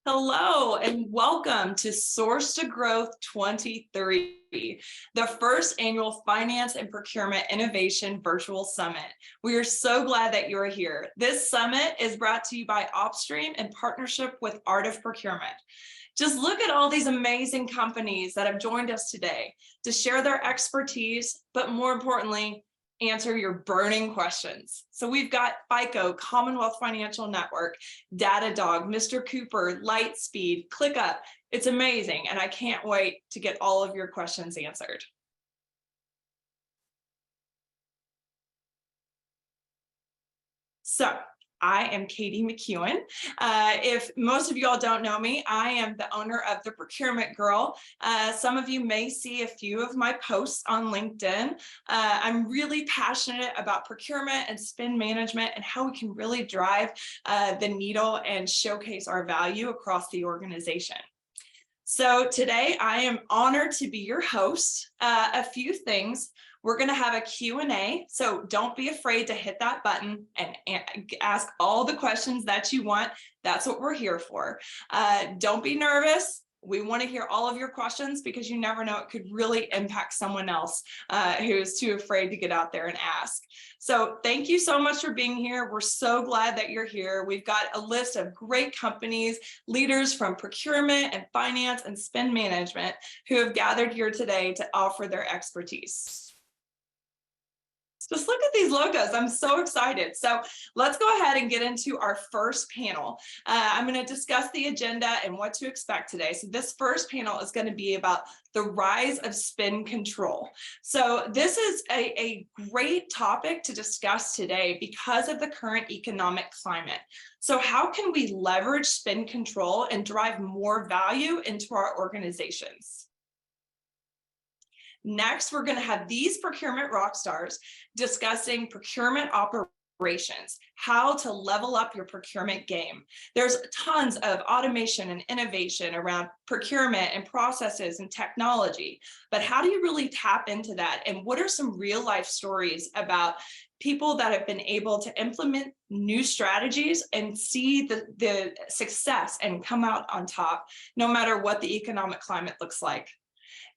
Hello and welcome to Source to Growth 23, the first annual Finance and Procurement Innovation Virtual Summit. We are so glad that you're here. This summit is brought to you by Opstream in partnership with Art of Procurement. Just look at all these amazing companies that have joined us today to share their expertise, but more importantly, answer your burning questions. So we've got FICO, Commonwealth Financial Network, Datadog, Mr. Cooper, Lightspeed, ClickUp. It's amazing, and I can't wait to get all of your questions answered. So I am Katie McEwen. If most of y'all don't know me, I am the owner of The Procurement Girl. Some of you may see a few of my posts on LinkedIn. I'm really passionate about procurement and spend management and how we can really drive the needle and showcase our value across the organization. So today I am honored to be your host. A few things. We're going to have a Q&A, so don't be afraid to hit that button and ask all the questions that you want. That's what we're here for. Don't be nervous. We want to hear all of your questions because you never know, it could really impact someone else who is too afraid to get out there and ask. So thank you so much for being here. We're so glad that you're here. We've got a list of great companies, leaders from procurement and finance and spend management who have gathered here today to offer their expertise. Just look at these logos. I'm so excited. So let's go ahead and get into our first panel. I'm going to discuss the agenda and what to expect today. So this first panel is going to be about the rise of spend control. So this is a great topic to discuss today because of the current economic climate. So how can we leverage spend control and drive more value into our organizations? Next, we're going to have these procurement rock stars discussing procurement operations, how to level up your procurement game. There's tons of automation and innovation around procurement and processes and technology, but how do you really tap into that? And what are some real life stories about people that have been able to implement new strategies and see the success and come out on top, no matter what the economic climate looks like?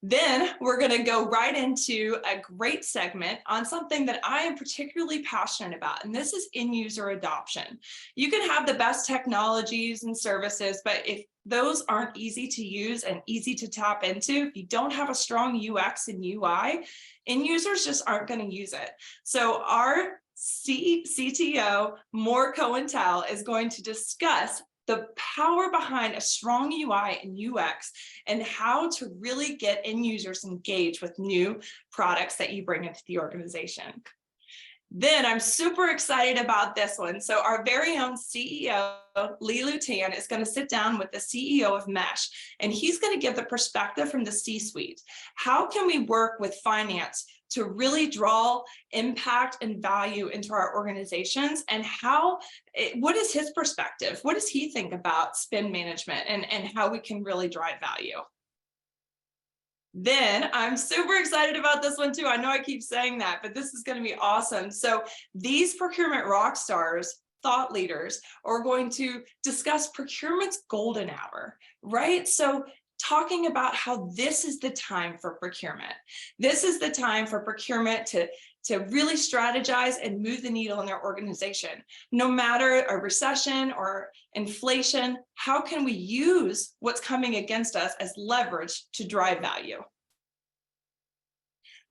Then we're going to go right into a great segment on something that I am particularly passionate about, and this is end-user adoption. You can have the best technologies and services, but if those aren't easy to use and easy to tap into, if you don't have a strong UX and UI, end users just aren't going to use it. So our CTO, Moore Cohen-Tal, is going to discuss the power behind a strong UI and UX and how to really get end users engaged with new products that you bring into the organization. Then I'm super excited about this one. So our very own CEO, Lihi Lutan, is going to sit down with the CEO of Mesh, and he's going to give the perspective from the C-suite. How can we work with finance to really draw impact and value into our organizations, and what is his perspective? What does he think about spend management and how we can really drive value? Then I'm super excited about this one too. I know I keep saying that, but this is going to be awesome. So these procurement rock stars, thought leaders, are going to discuss procurement's golden hour, right? So talking about how this is the time for procurement. This is the time for procurement to really strategize and move the needle in their organization. No matter a recession or inflation, how can we use what's coming against us as leverage to drive value?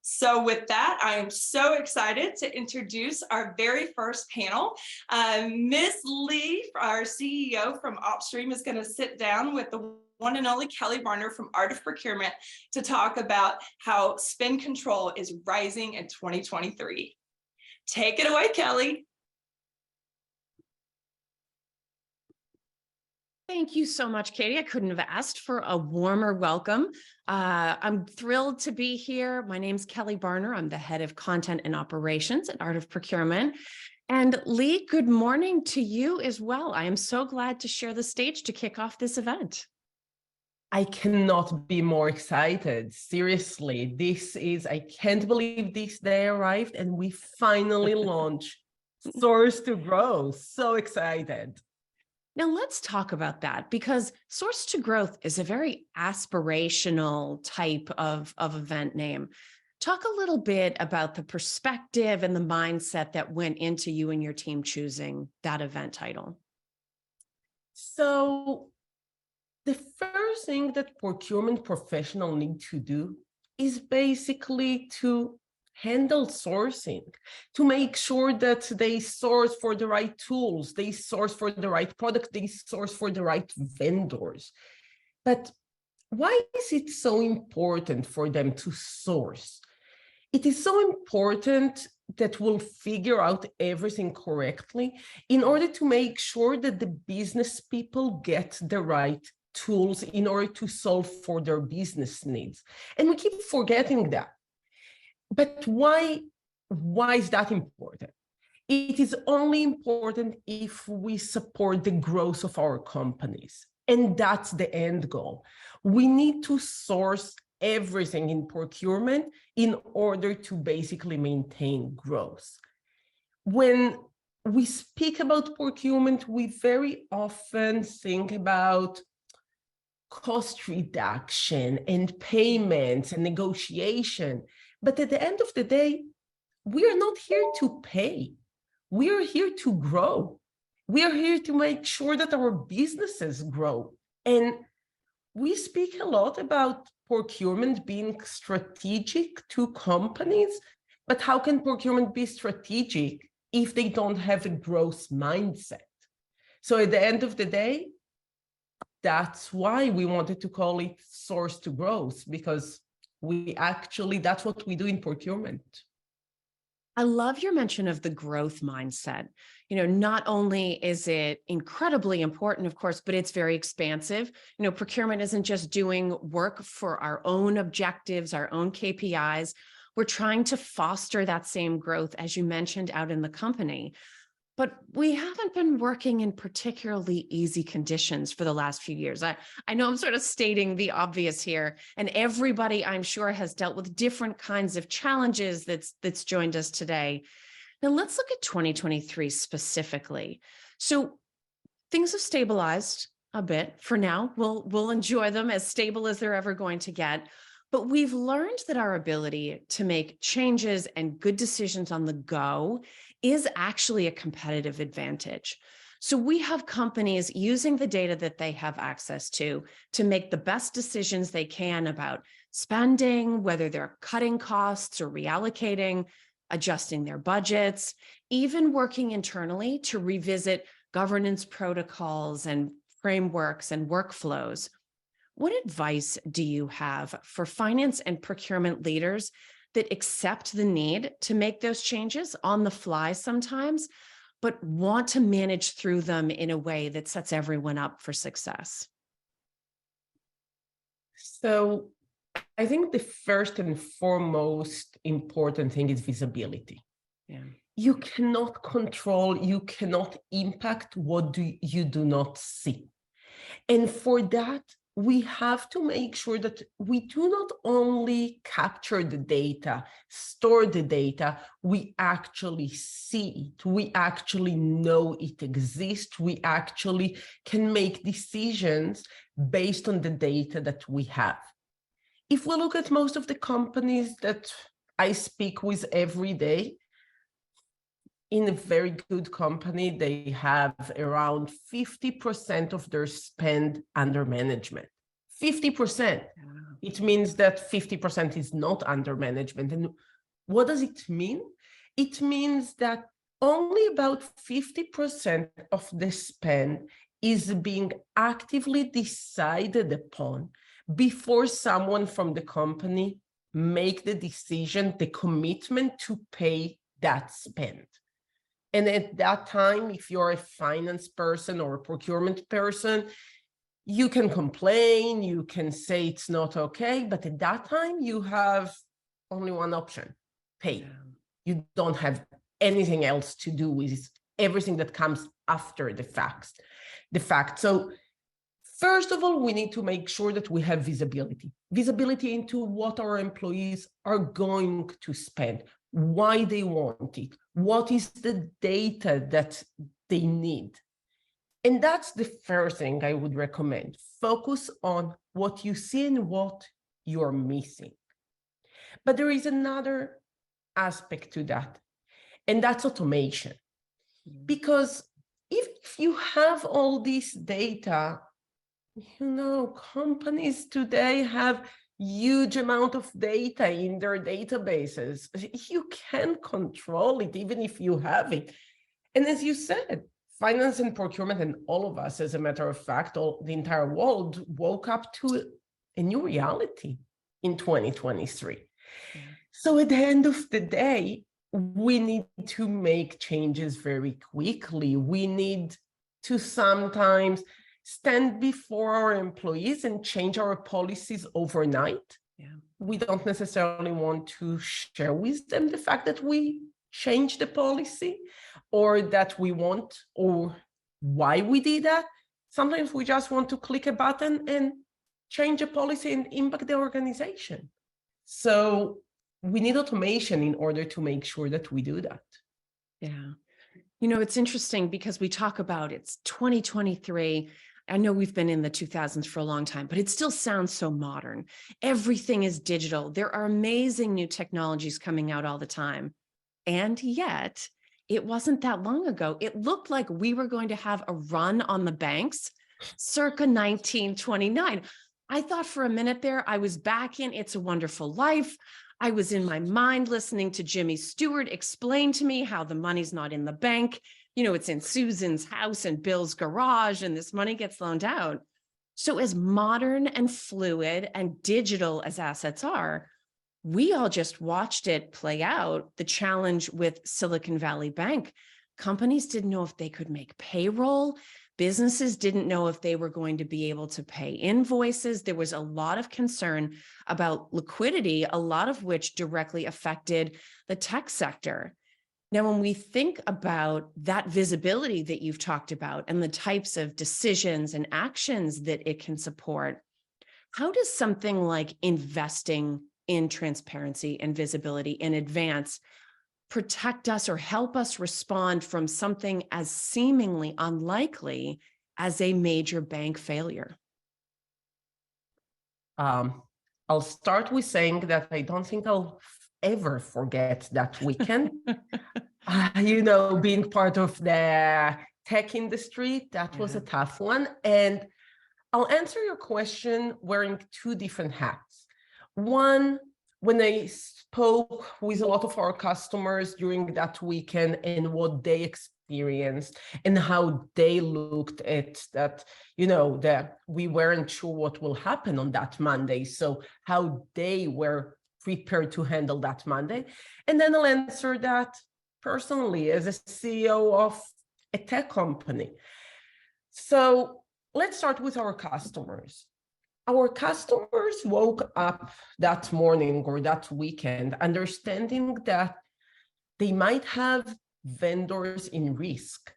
So with that, I am so excited to introduce our very first panel. Ms. Lee, our CEO from Opstream, is going to sit down with the one and only Kelly Barner from Art of Procurement to talk about how spend control is rising in 2023. Take it away, Kelly. Thank you so much, Katie. I couldn't have asked for a warmer welcome. I'm thrilled to be here. My name's Kelly Barner. I'm the head of content and operations at Art of Procurement. And Lee, good morning to you as well. I am so glad to share the stage to kick off this event. I cannot be more excited. Seriously, I can't believe this day arrived and we finally launched Source to Grow. So excited. Now let's talk about that, because Source to Growth is a very aspirational type of event name. Talk a little bit about the perspective and the mindset that went into you and your team choosing that event title. So the first thing that procurement professionals need to do is basically to handle sourcing, to make sure that they source for the right tools, they source for the right product, they source for the right vendors. But why is it so important for them to source? It is so important that we'll figure out everything correctly in order to make sure that the business people get the right tools in order to solve for their business needs. And we keep forgetting that. But why is that important? It is only important if we support the growth of our companies. And that's the end goal. We need to source everything in procurement in order to basically maintain growth. When we speak about procurement, we very often think about cost reduction and payments and negotiation. But at the end of the day, we are not here to pay. We are here to grow. We are here to make sure that our businesses grow. And we speak a lot about procurement being strategic to companies, but how can procurement be strategic if they don't have a growth mindset? So at the end of the day, that's why we wanted to call it Source to Growth, because that's what we do in procurement. I love your mention of the growth mindset. Not only is it incredibly important, of course, but it's very expansive. Procurement isn't just doing work for our own objectives, our own KPIs. We're trying to foster that same growth, as you mentioned, out in the company. But we haven't been working in particularly easy conditions for the last few years. I know I'm sort of stating the obvious here, and everybody, I'm sure, has dealt with different kinds of challenges that's joined us today. Now let's look at 2023 specifically. So things have stabilized a bit for now. We'll enjoy them as stable as they're ever going to get. But we've learned that our ability to make changes and good decisions on the go is actually a competitive advantage. So we have companies using the data that they have access to make the best decisions they can about spending, whether they're cutting costs or reallocating, adjusting their budgets, even working internally to revisit governance protocols and frameworks and workflows. What advice do you have for finance and procurement leaders that accept the need to make those changes on the fly sometimes, but want to manage through them in a way that sets everyone up for success? So I think the first and foremost important thing is visibility. Yeah. You cannot control, you cannot impact what you do not see. And for that, we have to make sure that we do not only capture the data, store the data, we actually see it, we actually know it exists, we actually can make decisions based on the data that we have. If we look at most of the companies that I speak with every day, in a very good company, they have around 50% of their spend under management. 50%. It means that 50% is not under management. And what does it mean? It means that only about 50% of the spend is being actively decided upon before someone from the company make the decision, the commitment to pay that spend. And at that time, if you're a finance person or a procurement person, you can complain, you can say it's not okay, but at that time, you have only one option, pay. You don't have anything else to do with everything that comes after the fact. So first of all, we need to make sure that we have visibility into what our employees are going to spend, why they want it, what is the data that they need. And that's the first thing I would recommend. Focus on what you see and what you're missing. But there is another aspect to that, and that's automation. Because if you have all this data, companies today have huge amount of data in their databases. You can control it even if you have it. And as you said, finance and procurement, and all of us, as a matter of fact, the entire world woke up to a new reality in 2023. So at the end of the day, we need to make changes very quickly. We need to sometimes stand before our employees and change our policies overnight. We don't necessarily want to share with them the fact that we changed the policy or that we want or why we did that. Sometimes we just want to click a button and change a policy and impact the organization. So we need automation in order to make sure that we do that. Yeah. It's interesting because we talk about it's 2023. I know we've been in the 2000s for a long time, but it still sounds so modern. Everything is digital. There are amazing new technologies coming out all the time. And yet, it wasn't that long ago. It looked like we were going to have a run on the banks circa 1929. I thought for a minute there, I was back in It's a Wonderful Life. I was in my mind listening to Jimmy Stewart explain to me how the money's not in the bank. It's in Susan's house and Bill's garage, and this money gets loaned out. So as modern and fluid and digital as assets are, we all just watched it play out, the challenge with Silicon Valley Bank. Companies didn't know if they could make payroll. Businesses didn't know if they were going to be able to pay invoices. There was a lot of concern about liquidity, a lot of which directly affected the tech sector. Now, when we think about that visibility that you've talked about and the types of decisions and actions that it can support, how does something like investing in transparency and visibility in advance protect us or help us respond from something as seemingly unlikely as a major bank failure? I'll start with saying that I don't think I'll ever forget that weekend. Being part of the tech industry, that was a tough one. And I'll answer your question wearing two different hats. One, when I spoke with a lot of our customers during that weekend and what they experienced and how they looked at that, that we weren't sure what will happen on that Monday. So how they were prepared to handle that Monday. And then I'll answer that personally as a CEO of a tech company. So let's start with our customers. Our customers woke up that morning or that weekend understanding that they might have vendors in risk.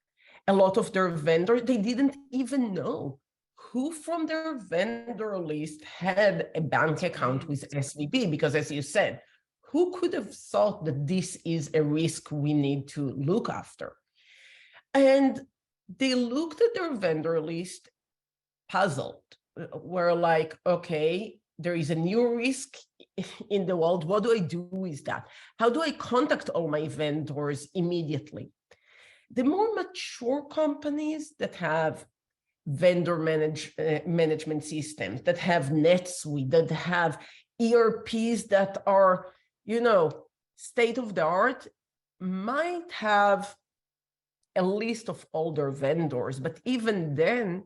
A lot of their vendors, they didn't even know who from their vendor list had a bank account with SVB, because as you said, who could have thought that this is a risk we need to look after? And they looked at their vendor list puzzled. We're like, okay, there is a new risk in the world. What do I do with that? How do I contact all my vendors immediately? The more mature companies that have vendor management systems, that have NetSuite, that have ERPs that are, state of the art, might have a list of all their vendors, but even then,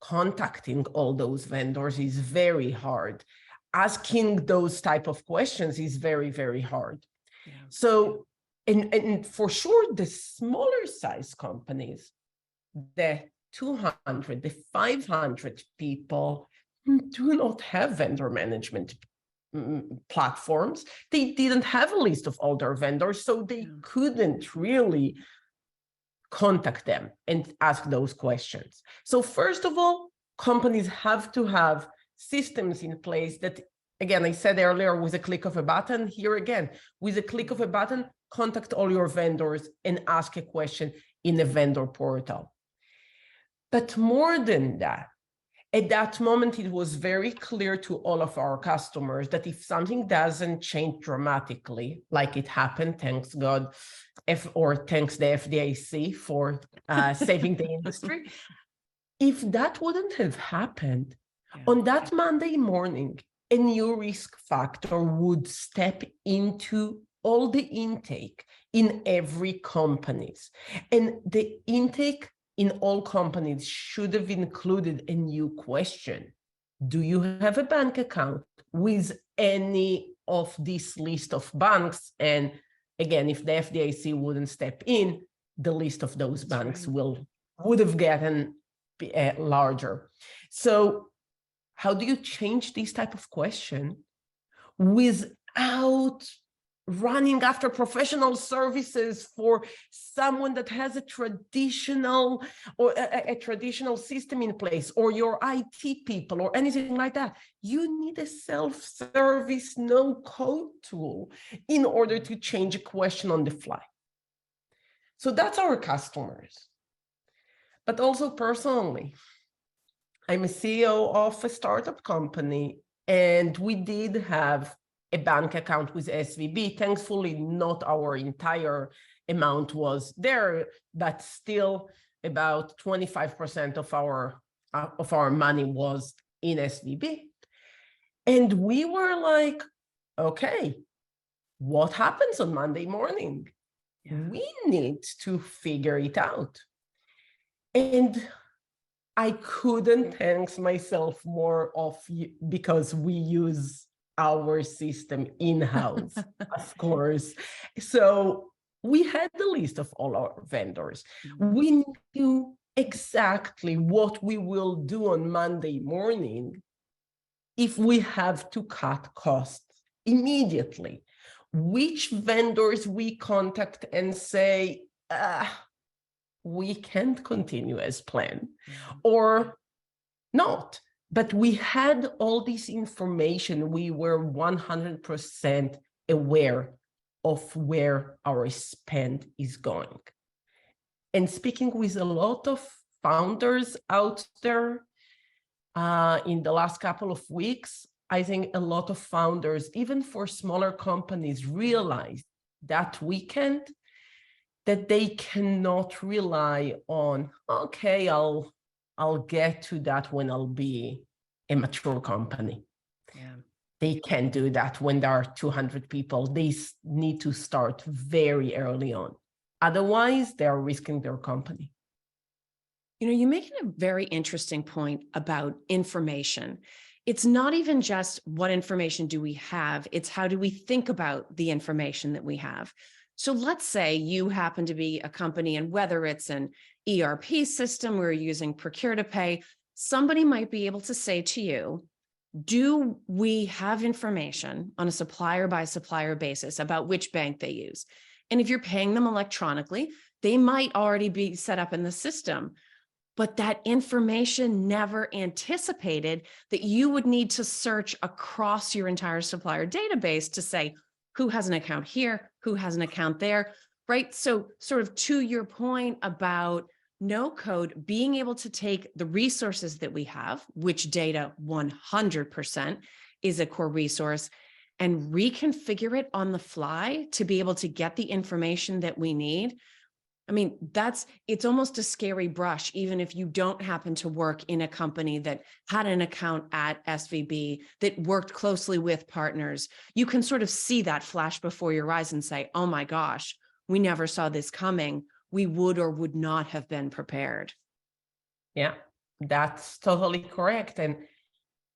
contacting all those vendors is very hard. Asking those type of questions is very, very hard. Yeah. So, and for sure, the smaller size companies, the 200, the 500 people do not have vendor management platforms. They didn't have a list of all their vendors, so they couldn't really contact them and ask those questions. So first of all, companies have to have systems in place that, again, I said earlier, with a click of a button, here again, with a click of a button, contact all your vendors and ask a question in a vendor portal. But more than that, at that moment, it was very clear to all of our customers that if something doesn't change dramatically, like it happened, thanks God, or thanks the FDIC for saving the industry, if that wouldn't have happened, on that Monday morning, a new risk factor would step into all the intake in every companies. And the intake in all companies should have included a new question. Do you have a bank account with any of this list of banks? And again, if the FDIC wouldn't step in, the list of those banks would have gotten larger. So how do you change this type of question without running after professional services for someone that has a traditional or a traditional system in place, or your IT people or anything like that? You need a self-service no-code tool in order to change a question on the fly. So that's our customers. But also personally, I'm a CEO of a startup company, and we did have a bank account with SVB. Thankfully, not our entire amount was there, but still about 25% of our money was in SVB. And we were like, okay, what happens on Monday morning? We need to figure it out. And I couldn't thank myself more because we use our system in-house, of course. So we had the list of all our vendors. We knew exactly what we will do on Monday morning if we have to cut costs immediately. Which vendors we contact and say, we can't continue as planned, or not. But we had all this information. We were 100% aware of where our spend is going. And speaking with a lot of founders out there in the last couple of weeks, I think a lot of founders, even for smaller companies, realized that weekend that they cannot rely on, okay, I'll get to that when I'll be a mature company. They can't do that when there are 200 people. They need to start very early on. Otherwise, they're risking their company. You know, you're making a very interesting point about information. It's not even just what information do we have, it's how do we think about the information that we have. So let's say you happen to be a company, and whether it's an ERP system, we're using procure to pay, somebody might be able to say to you, do we have information on a supplier by supplier basis about which bank they use? And if you're paying them electronically, they might already be set up in the system, but that information never anticipated that you would need to search across your entire supplier database to say, who has an account here, who has an account there, right? So sort of to your point about no code, being able to take the resources that we have, which data 100% is a core resource, and reconfigure it on the fly to be able to get the information that we need. I mean, it's almost a scary brush, even if you don't happen to work in a company that had an account at SVB, that worked closely with partners. You can sort of see that flash before your eyes and say, oh my gosh, we never saw this coming. We would or would not have been prepared. Yeah, that's totally correct. And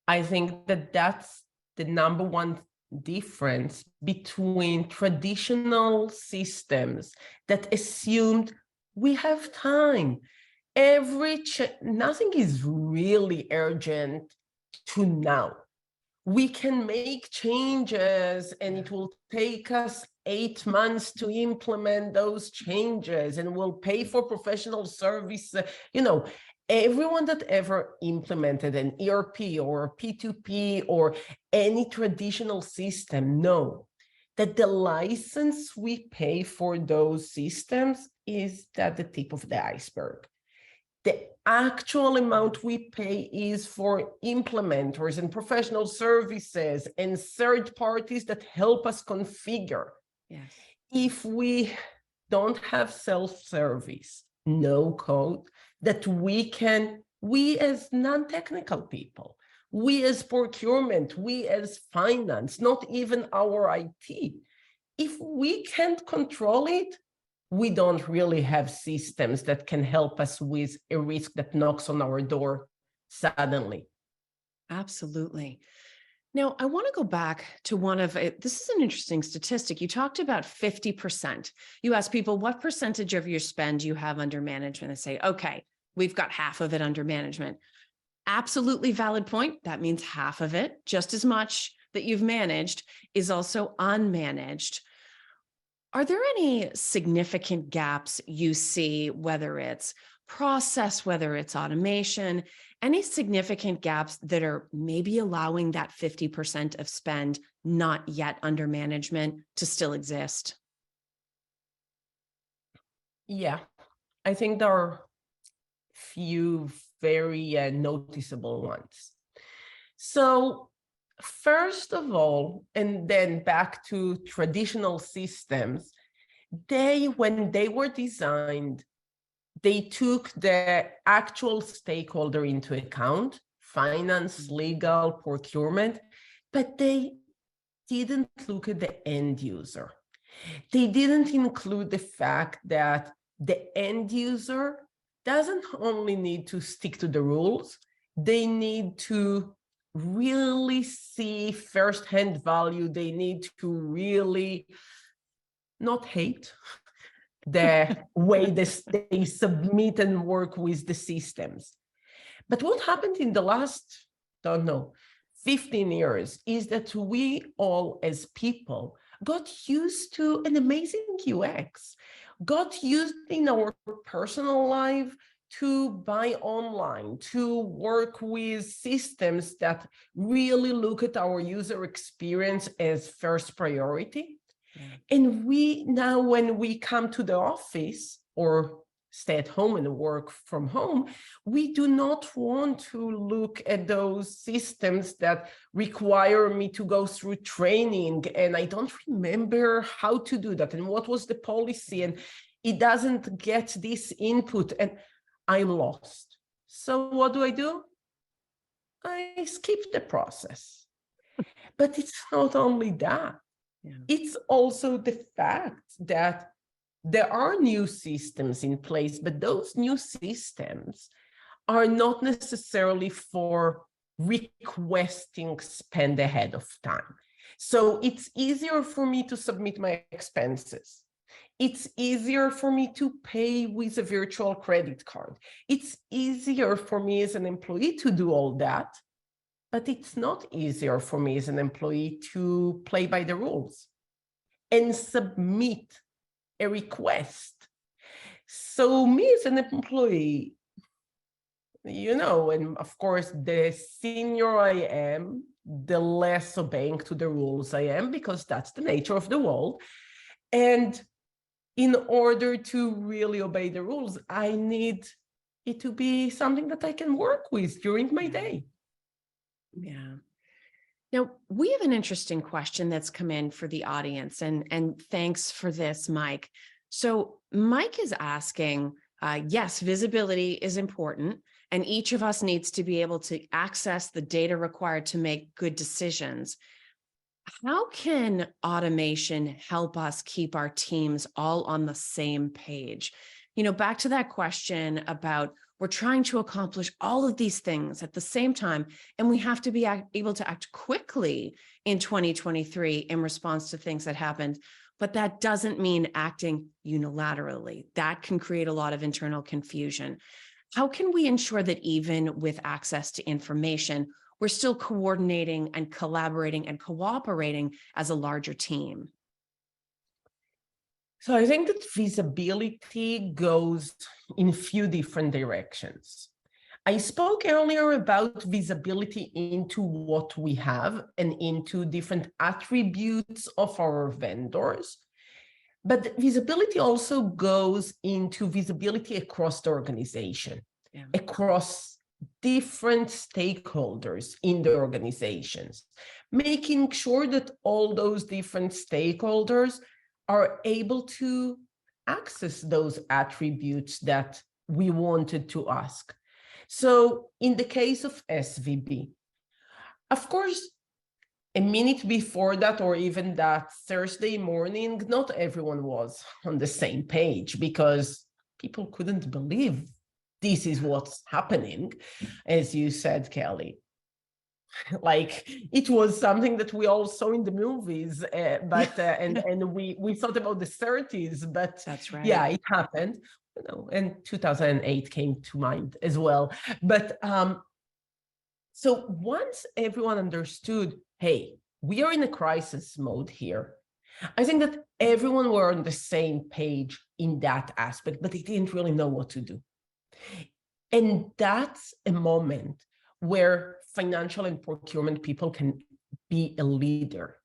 I think that that's the number one difference between traditional systems that assumed we have time. Nothing is really urgent to now. We can make changes and it will take us 8 months to implement those changes, and we'll pay for professional service. Everyone that ever implemented an ERP or P2P or any traditional system know that the license we pay for those systems is at the tip of the iceberg. The actual amount we pay is for implementers and professional services and third parties that help us configure. Yes. If we don't have self-service, no code, that we as non-technical people, we as procurement, we as finance, not even our IT, if we can't control it, we don't really have systems that can help us with a risk that knocks on our door suddenly. Absolutely. Now, I want to go back to this is an interesting statistic. You talked about 50%. You ask people, what percentage of your spend you have under management? They say, okay, we've got half of it under management. Absolutely valid point. That means half of it, just as much that you've managed, is also unmanaged. Are there any significant gaps you see, whether it's process, whether it's automation, any significant gaps that are maybe allowing that 50% of spend not yet under management to still exist? Yeah, I think there are few very noticeable ones. So first of all, and then back to traditional systems, when they were designed, they took the actual stakeholder into account, finance, legal, procurement, but they didn't look at the end user. They didn't include the fact that the end user doesn't only need to stick to the rules, they need to really see firsthand value. They need to really not hate the way they submit and work with the systems. But what happened in the last, 15 years is that we all as people got used to an amazing UX, got used in our personal life to buy online, to work with systems that really look at our user experience as first priority. Yeah. And we now, when we come to the office or stay at home and work from home, we do not want to look at those systems that require me to go through training. And I don't remember how to do that and what was the policy, and it doesn't get this input and I'm lost. So what do? I skip the process. But it's not only that. Yeah. It's also the fact that there are new systems in place, but those new systems are not necessarily for requesting spend ahead of time. So it's easier for me to submit my expenses. It's easier for me to pay with a virtual credit card. It's easier for me as an employee to do all that, but it's not easier for me as an employee to play by the rules and submit a request. So me as an employee, and of course, the senior I am, the less obeying to the rules I am, because that's the nature of the world. And in order to really obey the rules, I need it to be something that I can work with during my day. Yeah. Now, we have an interesting question that's come in for the audience, and thanks for this, Mike. So Mike is asking, yes, visibility is important, and each of us needs to be able to access the data required to make good decisions. How can automation help us keep our teams all on the same page? Back to that question about we're trying to accomplish all of these things at the same time, and we have to be able to act quickly in 2023 in response to things that happened. But that doesn't mean acting unilaterally. That can create a lot of internal confusion. How can we ensure that even with access to information, we're still coordinating and collaborating and cooperating as a larger team? So I think that visibility goes in a few different directions. I spoke earlier about visibility into what we have and into different attributes of our vendors. But visibility also goes into visibility across the organization. across different stakeholders in the organizations, making sure that all those different stakeholders are able to access those attributes that we wanted to ask. So in the case of SVB, of course, a minute before that, or even that Thursday morning, not everyone was on the same page because people couldn't believe this is what's happening, as you said, Kelly. Like it was something that we all saw in the movies, and we thought about the 30s, but that's right. Yeah, it happened. You know, and 2008 came to mind as well. But so once everyone understood, hey, we are in a crisis mode here, I think that everyone were on the same page in that aspect, but they didn't really know what to do. And that's a moment where financial and procurement people can be a leader.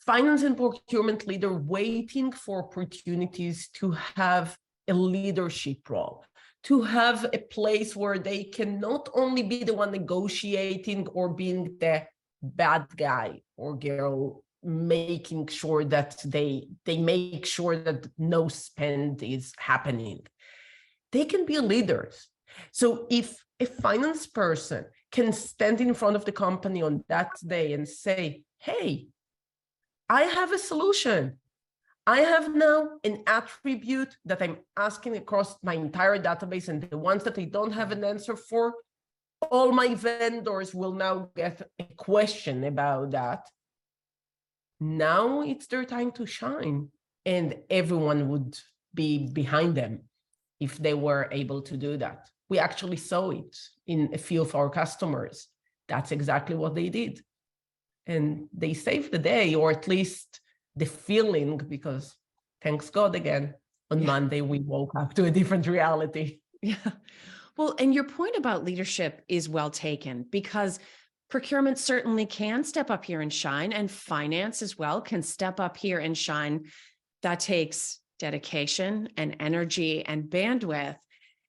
Finance and procurement leader waiting for opportunities to have a leadership role, to have a place where they can not only be the one negotiating or being the bad guy or girl, making sure that they make sure that no spend is happening. They can be leaders. So if a finance person can stand in front of the company on that day and say, hey, I have a solution. I have now an attribute that I'm asking across my entire database, and the ones that I don't have an answer for, all my vendors will now get a question about that. Now it's their time to shine, and everyone would be behind them if they were able to do that. We actually saw it in a few of our customers. That's exactly what they did. And they saved the day, or at least the feeling, because thanks God again, on Monday, we woke up to a different reality. Yeah. Well, and your point about leadership is well taken, because procurement certainly can step up here and shine, and finance as well can step up here and shine. That takes dedication and energy and bandwidth.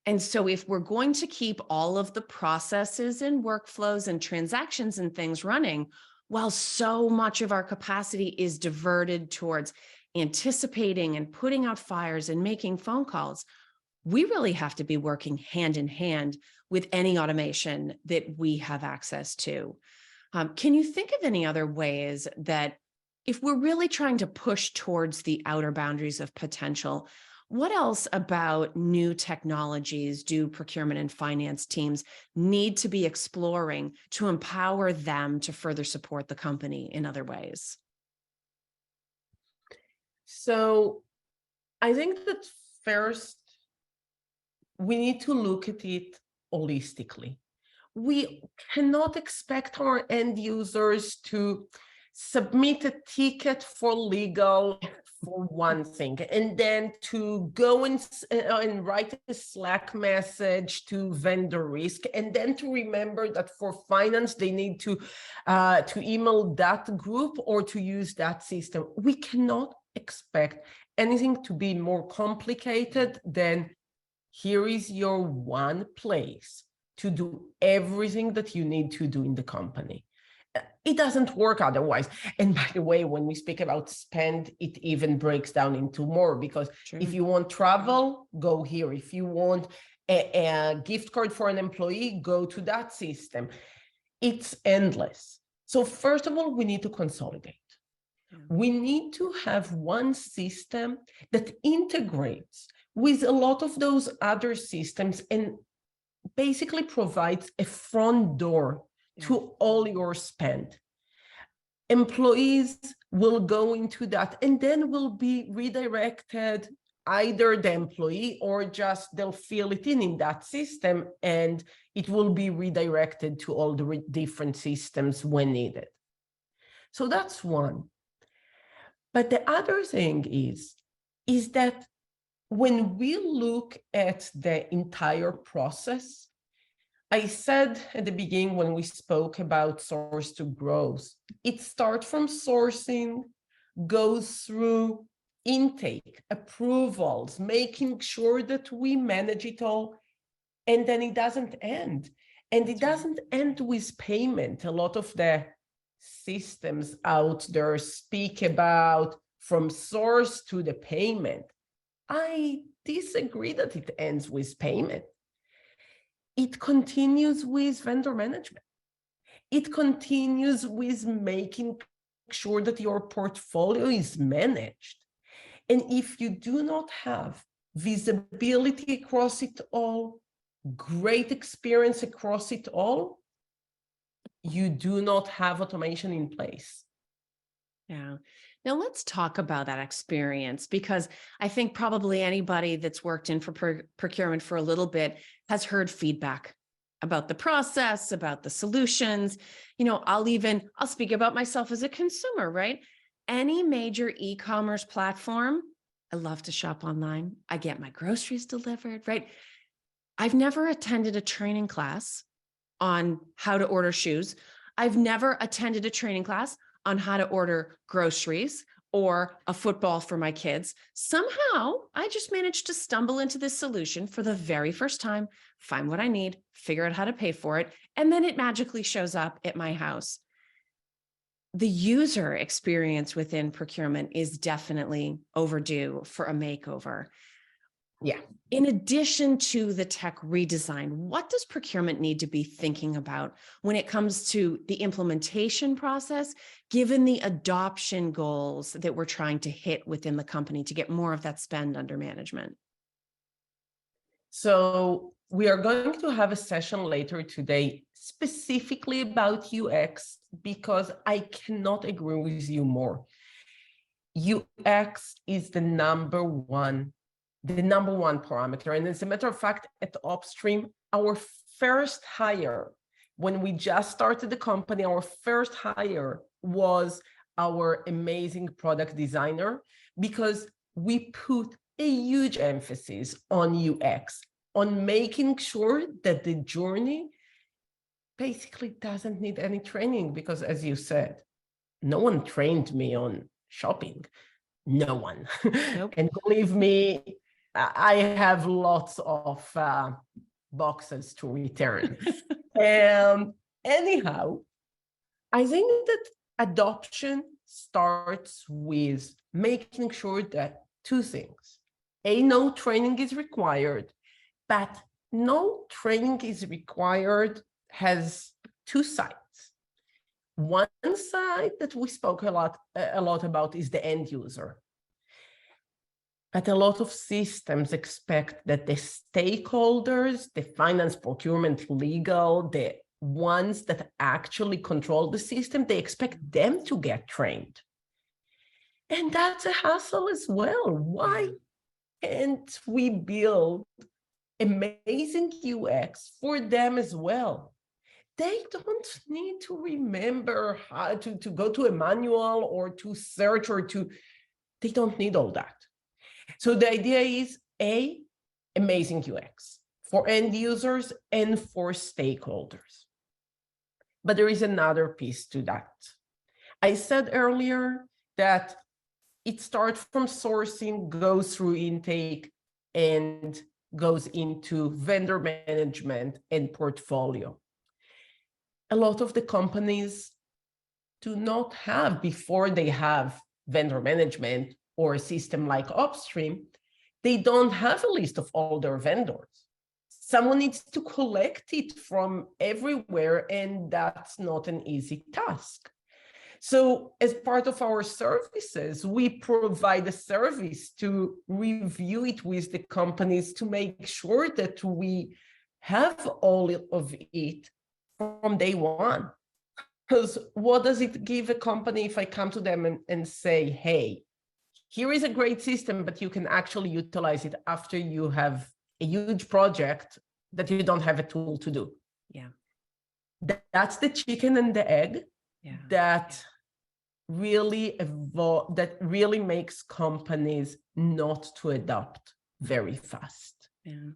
And so if we're going to keep all of the processes and workflows and transactions and things running, while so much of our capacity is diverted towards anticipating and putting out fires and making phone calls, we really have to be working hand in hand with any automation that we have access to. Can you think of any other ways that, if we're really trying to push towards the outer boundaries of potential, what else about new technologies do procurement and finance teams need to be exploring to empower them to further support the company in other ways? So I think that first, we need to look at it holistically. We cannot expect our end users to submit a ticket for legal for one thing, and then to go and write a Slack message to vendor risk, and then to remember that for finance they need to email that group or to use that system. We cannot expect anything to be more complicated than, here is your one place to do everything that you need to do in the company. It doesn't work otherwise. And by the way, when we speak about spend, it even breaks down into more, because if you want travel, go here. If you want a gift card for an employee, go to that system. It's endless. So first of all, we need to consolidate. We need to have one system that integrates with a lot of those other systems and basically provides a front door to all your spend. Employees will go into that and then will be redirected, either the employee or just they'll fill it in that system, and it will be redirected to all the different systems when needed. So that's one. But the other thing is that when we look at the entire process, I said at the beginning when we spoke about source to growth, it starts from sourcing, goes through intake, approvals, making sure that we manage it all, And then it doesn't end. And it doesn't end with payment. A lot of the systems out there speak about from source to the payment. I disagree that it ends with payment. It continues with vendor management. It continues with making sure that your portfolio is managed. And if you do not have visibility across it all, great experience across it all, you do not have automation in place. Yeah. Now let's talk about that experience, because I think probably anybody that's worked in for procurement for a little bit has heard feedback about the process, about the solutions. You know, I'll speak about myself as a consumer, right? Any major e-commerce platform, I love to shop online. I get my groceries delivered, right? I've never attended a training class on how to order shoes. I've never attended a training class on how to order groceries or a football for my kids. Somehow I just managed to stumble into this solution for the very first time, find what I need, figure out how to pay for it, and then it magically shows up at my house. The user experience within procurement is definitely overdue for a makeover. Yeah. In addition to the tech redesign, what does procurement need to be thinking about when it comes to the implementation process, given the adoption goals that we're trying to hit within the company to get more of that spend under management? So we are going to have a session later today specifically about UX, because I cannot agree with you more. UX is the number one parameter. And as a matter of fact, at Opstream, our first hire, when we just started the company, our first hire was our amazing product designer, because we put a huge emphasis on UX, on making sure that the journey basically doesn't need any training, because as you said, no one trained me on shopping. No one. Nope. And believe me, I have lots of boxes to return. Anyhow, I think that adoption starts with making sure that two things. No training is required, but no training is required has two sides. One side that we spoke a lot about is the end user. But a lot of systems expect that the stakeholders, the finance, procurement, legal, the ones that actually control the system, they expect them to get trained. And that's a hassle as well. Why can't we build amazing UX for them as well? They don't need to remember how to go to a manual or to search they don't need all that. So the idea is amazing UX for end users and for stakeholders. But there is another piece to that. I said earlier that it starts from sourcing, goes through intake, and goes into vendor management and portfolio. A lot of the companies do not have, before they have vendor management or a system like Opstream, they don't have a list of all their vendors. Someone needs to collect it from everywhere, and that's not an easy task. So as part of our services, we provide a service to review it with the companies to make sure that we have all of it from day one. Because what does it give a company if I come to them and say, hey, here is a great system, but you can actually utilize it after you have a huge project that you don't have a tool to do. Yeah. That's the chicken and the egg that really makes companies not to adopt very fast. Yeah.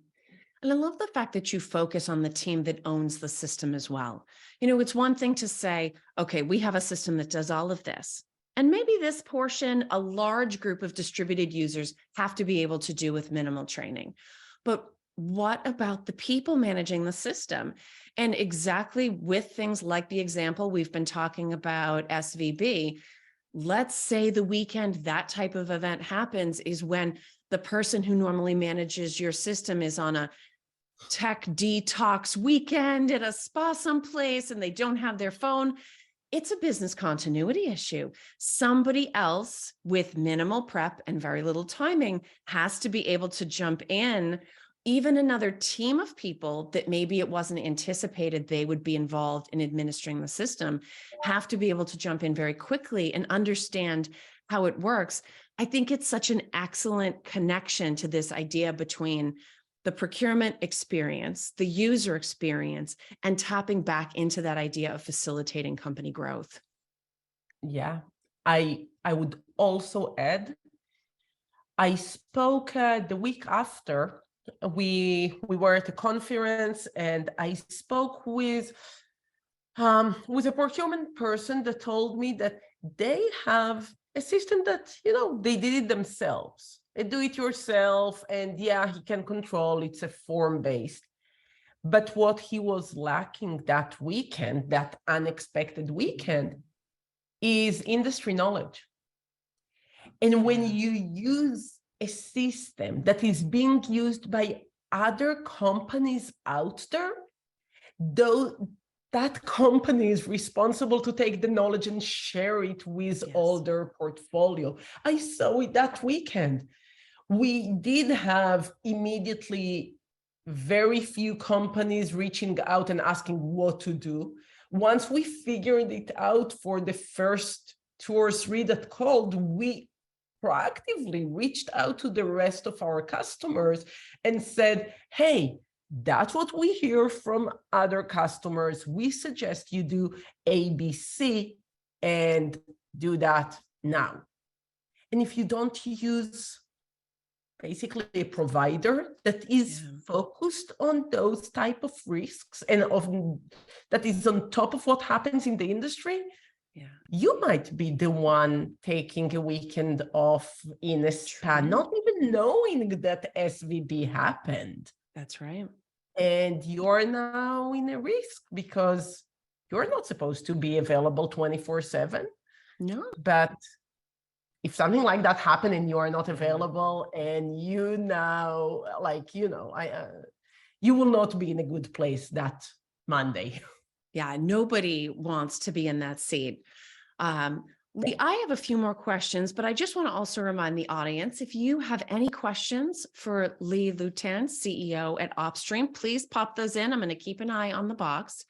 And I love the fact that you focus on the team that owns the system as well. You know, it's one thing to say, okay, we have a system that does all of this. And maybe this portion, a large group of distributed users have to be able to do with minimal training. But what about the people managing the system? And exactly with things like the example we've been talking about, SVB, let's say the weekend that type of event happens is when the person who normally manages your system is on a tech detox weekend at a spa someplace and they don't have their phone. It's a business continuity issue. Somebody else with minimal prep and very little timing has to be able to jump in. Even another team of people that maybe it wasn't anticipated they would be involved in administering the system have to be able to jump in very quickly and understand how it works. I think it's such an excellent connection to this idea between the procurement experience, the user experience, and tapping back into that idea of facilitating company growth. Yeah, I would also add, I spoke the week after we were at a conference, and I spoke with a procurement person that told me that they have a system that, they did it themselves. Do it yourself, and yeah, he can control, it's a form-based. But what he was lacking that weekend, that unexpected weekend, is industry knowledge. And when you use a system that is being used by other companies out there, though that company is responsible to take the knowledge and share it with all their portfolio. I saw it that weekend. We did have immediately very few companies reaching out and asking what to do. Once we figured it out for the first 2 or 3 that called, we proactively reached out to the rest of our customers and said, hey, that's what we hear from other customers. We suggest you do ABC and do that now. And if you don't use basically a provider that is focused on those type of risks and that is on top of what happens in the industry, you might be the one taking a weekend off in a spa, not even knowing that SVB happened. That's right. And you're now in a risk because you're not supposed to be available 24/7. No. But if something like that happened and you are not available, and you now, you will not be in a good place that Monday. Yeah, nobody wants to be in that seat. Lee, I have a few more questions, but I just want to also remind the audience, if you have any questions for Lihi Lutan, CEO at Opstream, please pop those in. I'm going to keep an eye on the box.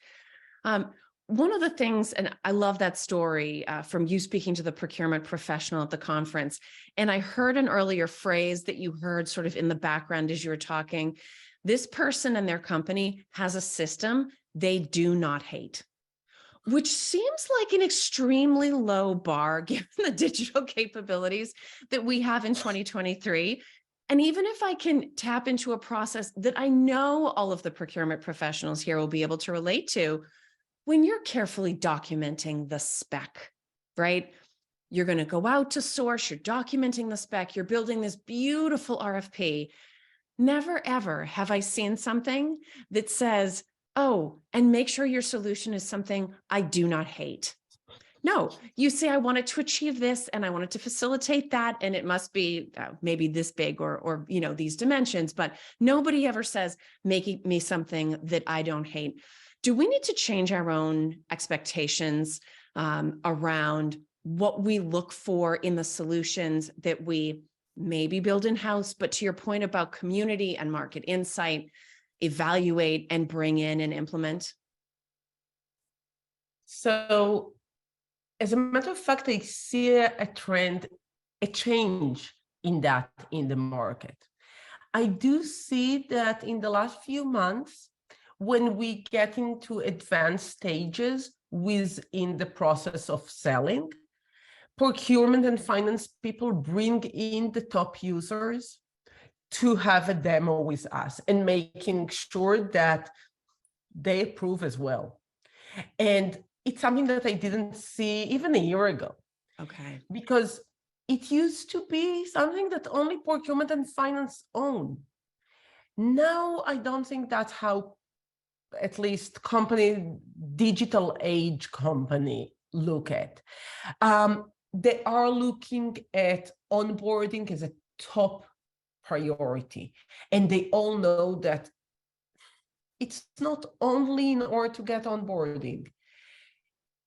One of the things, and I love that story from you speaking to the procurement professional at the conference, and I heard an earlier phrase that you heard sort of in the background as you were talking. This person and their company has a system they do not hate, which seems like an extremely low bar given the digital capabilities that we have in 2023. And even if I can tap into a process that I know all of the procurement professionals here will be able to relate to, when you're carefully documenting the spec, right? You're going to go out to source, you're documenting the spec, you're building this beautiful RFP. Never, ever have I seen something that says, oh, and make sure your solution is something I do not hate. No, you say, I wanted to achieve this and I wanted to facilitate that. And it must be maybe this big or these dimensions, but nobody ever says, making me something that I don't hate. Do we need to change our own expectations around what we look for in the solutions that we maybe build in-house, but to your point about community and market insight, evaluate and bring in and implement? So, as a matter of fact, I see a trend, a change in that in the market. I do see that in the last few months, when we get into advanced stages within the process of selling, procurement and finance people bring in the top users to have a demo with us and making sure that they approve as well. And it's something that I didn't see even a year ago. Okay. Because it used to be something that only procurement and finance own. Now, I don't think that's how, at least digital age company look at. They are looking at onboarding as a top priority. And they all know that it's not only in order to get onboarding.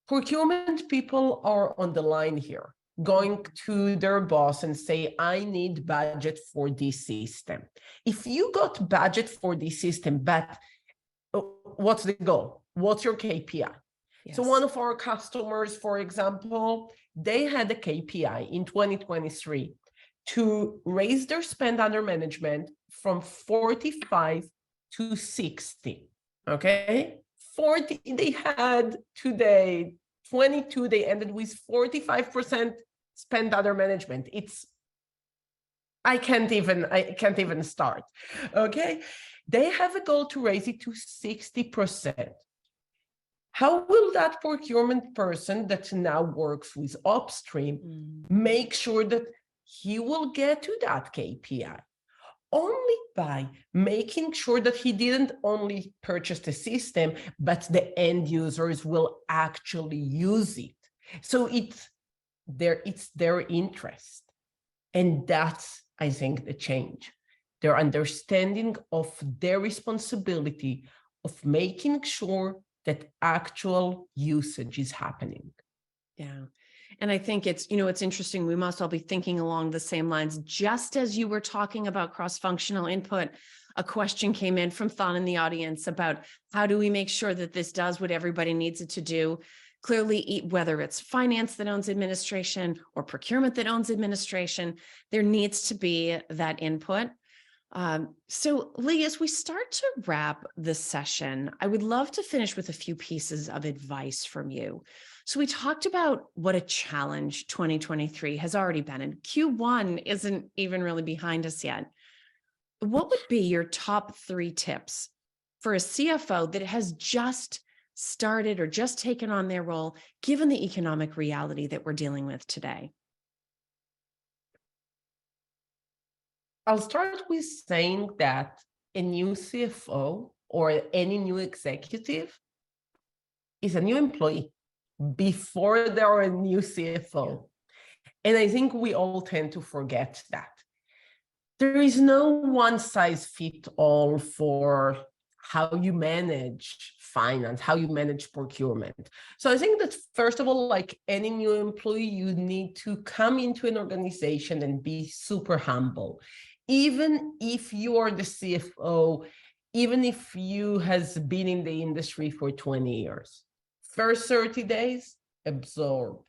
Procurement people are on the line here, going to their boss and say, I need budget for this system. If you got budget for this system, but what's the goal? What's your KPI? Yes. So one of our customers, for example, they had a KPI in 2023 to raise their spend under management from 45 to 60, okay? 40, they had today, 22, they ended with 45% spend under management. I can't even start, okay? They have a goal to raise it to 60%. How will that procurement person that now works with Opstream make sure that he will get to that KPI? Only by making sure that he didn't only purchase the system, but the end users will actually use it. So it's their interest. And that's, I think, the change. Their understanding of their responsibility of making sure that actual usage is happening. Yeah. And I think it's interesting. We must all be thinking along the same lines. Just as you were talking about cross-functional input, a question came in from Thon in the audience about how do we make sure that this does what everybody needs it to do? Clearly, whether it's finance that owns administration or procurement that owns administration, there needs to be that input. So Lihi, as we start to wrap this session, I would love to finish with a few pieces of advice from you. So we talked about what a challenge 2023 has already been, and Q1 isn't even really behind us yet. What would be your top 3 tips for a CFO that has just started or just taken on their role, given the economic reality that we're dealing with today? I'll start with saying that a new CFO or any new executive is a new employee before they're a new CFO. And I think we all tend to forget that. There is no one size fits all for how you manage finance, how you manage procurement. So I think that first of all, like any new employee, you need to come into an organization and be super humble. Even if you are the CFO, even if you has been in the industry for 20 years, first 30 days, absorb,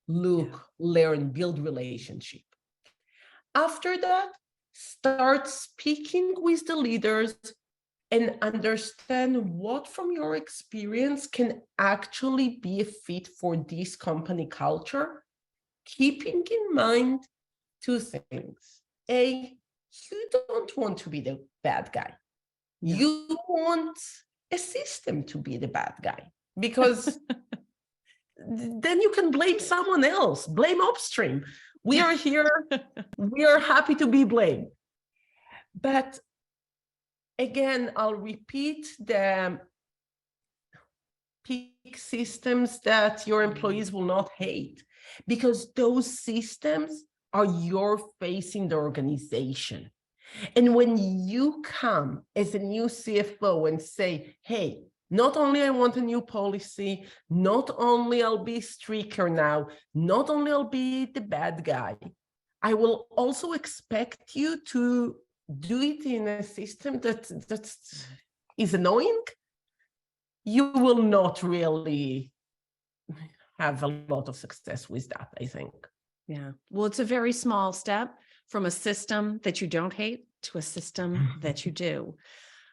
look, learn, build relationship. After that, start speaking with the leaders and understand what from your experience can actually be a fit for this company culture, keeping in mind 2 things. A, you don't want to be the bad guy. Yeah. You want a system to be the bad guy, because then you can blame someone else, blame Opstream. We are here, we are happy to be blamed. But again, I'll repeat the pick systems that your employees will not hate, because those systems are your face in the organization. And when you come as a new CFO and say, hey, not only I want a new policy, not only I'll be stricter now, not only I'll be the bad guy, I will also expect you to do it in a system that is annoying. You will not really have a lot of success with that, I think. Yeah. Well, it's a very small step from a system that you don't hate to a system that you do.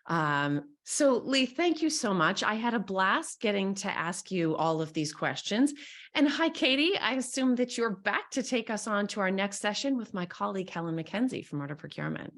So Lihi, thank you so much. I had a blast getting to ask you all of these questions. And hi, Katie, I assume that you're back to take us on to our next session with my colleague, Helen McKenzie from Order Procurement.